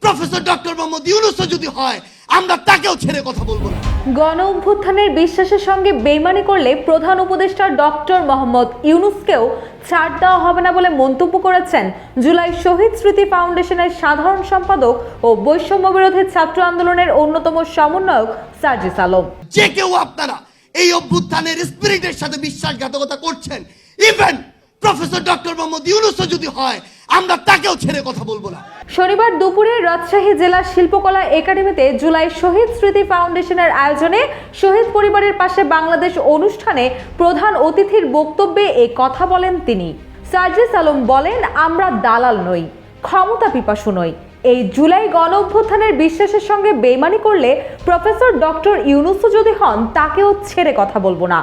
Professor doctor Mohammad ইউনূসও যদি হয় আমরা তাকেও ছেড়ে কথা বলবো না। গণ অভ্যুত্থানের বিশ্বাসের সঙ্গে বেইমানি করলে প্রধান উপদেষ্টা ডক্টর মোহাম্মদ ইউনূসকেও ছাড় দেওয়া হবে না বলে মন্তব্য করেছেন জুলাই শহীদ স্মৃতি ফাউন্ডেশনের সাধারণ সম্পাদক ও বৈষম্য বিরোধী ছাত্র আন্দোলনের অন্যতম সমন্বয়ক সার্জিস আলম। যে কেউ আপনারা এই অভ্যুত্থানের স্পিরিটের সাথে বিশ্বাসঘাতকতা করছেন, ইভেন প্রফেসর ডক্টর মোহাম্মদ ইউনূসও যদি হয় আমরা তাকেও ছেড়ে কথা বলবো না। শনিবার দুপুরে রাজশাহী জেলা শিল্পকলা একাডেমিতে জুলাই শহীদ স্মৃতি ফাউন্ডেশনের আয়োজনে শহীদ পরিবারের পাশে বাংলাদেশ অনুষ্ঠানে প্রধান অতিথির বক্তব্যে এই কথা বলেন তিনি। সার্জিস আলম বলেন, আমরা দালাল নই, ক্ষমতা পিপাসু নই। এই জুলাই গণ অভ্যুত্থানের বিশ্বাসের সঙ্গে বেইমানি করলে প্রফেসর ডক্টর ইউনূসও যদি হন তাকেও ছেড়ে কথা বলবো না।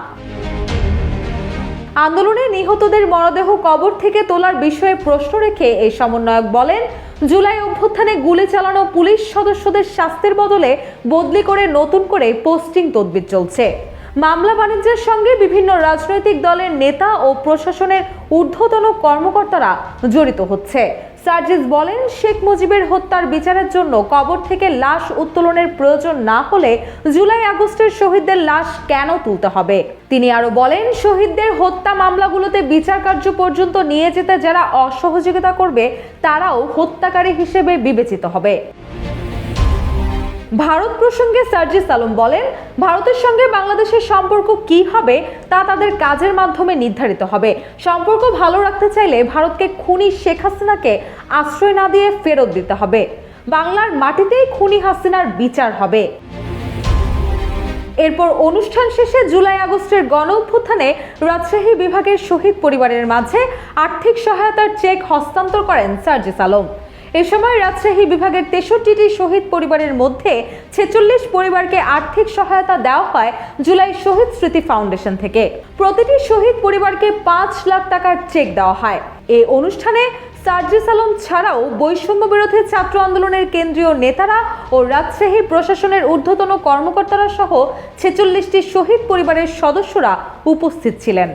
আন্দোলনে নিহতদের মরদেহ কবর থেকে তোলার বিষয়ে প্রশ্ন রেখে এই সমন্বয়ক বলেন, জুলাই অভ্যুত্থানে গুলি চালানো পুলিশ সদস্যদের শাস্তির বদলে বদলি করে নতুন করে পোস্টিং তদবির চলছে। মামলা বাণিজ্যের সঙ্গে বিভিন্ন রাজনৈতিক দলের নেতা ও প্রশাসনের ঊর্ধ্বতন কর্মকর্তারা জড়িত হচ্ছে। সার্জিস বলেন, শেখ মুজিবের হত্যার বিচারের জন্য কবর থেকে লাশ উত্তোলনের প্রয়োজন না হলে জুলাই আগস্টের শহীদদের লাশ কেন তুলতে হবে? তিনি আরো বলেন, শহীদদের হত্যা মামলাগুলোতে বিচার কার্য পর্যন্ত নিয়ে যেতে যারা অসহযোগিতা করবে তারাও হত্যাকারী হিসেবে বিবেচিত হবে। ভারত প্রসঙ্গে সার্জিস আলম বলেন, ভারতের সঙ্গে বাংলাদেশের সম্পর্ক কি হবে তা তাদের কাজের মাধ্যমে নির্ধারিত হবে। সম্পর্ক ভালো রাখতে চাইলে ভারতকে খুনি শেখ হাসিনাকে আশ্রয় না দিয়ে ফেরত দিতে হবে। বাংলার মাটিতেই খুনি হাসিনার বিচার হবে। এরপর অনুষ্ঠান শেষে জুলাই আগস্টের গণ অভ্যুত্থানে রাজশাহী বিভাগের শহীদ পরিবারের মাঝে আর্থিক সহায়তার চেক হস্তান্তর করেন সার্জিস আলম। এ সময় রাজশাহী বিভাগের 63টি শহীদ পরিবারের মধ্যে 46 পরিবারকে আর্থিক সহায়তা দেওয়া হয় জুলাই শহীদ স্মৃতি ফাউন্ডেশন থেকে। প্রতিটি শহীদ পরিবারকে 5 লাখ টাকার চেক দেওয়া হয়। এই অনুষ্ঠানে সার্জিস আলম ছাড়াও বৈষম্য বিরোধী ছাত্র আন্দোলনের কেন্দ্রীয় নেতারা ও রাজশাহী প্রশাসনের ঊর্ধ্বতন কর্মকর্তারা সহ 46টি শহীদ পরিবারের সদস্যরা উপস্থিত ছিলেন।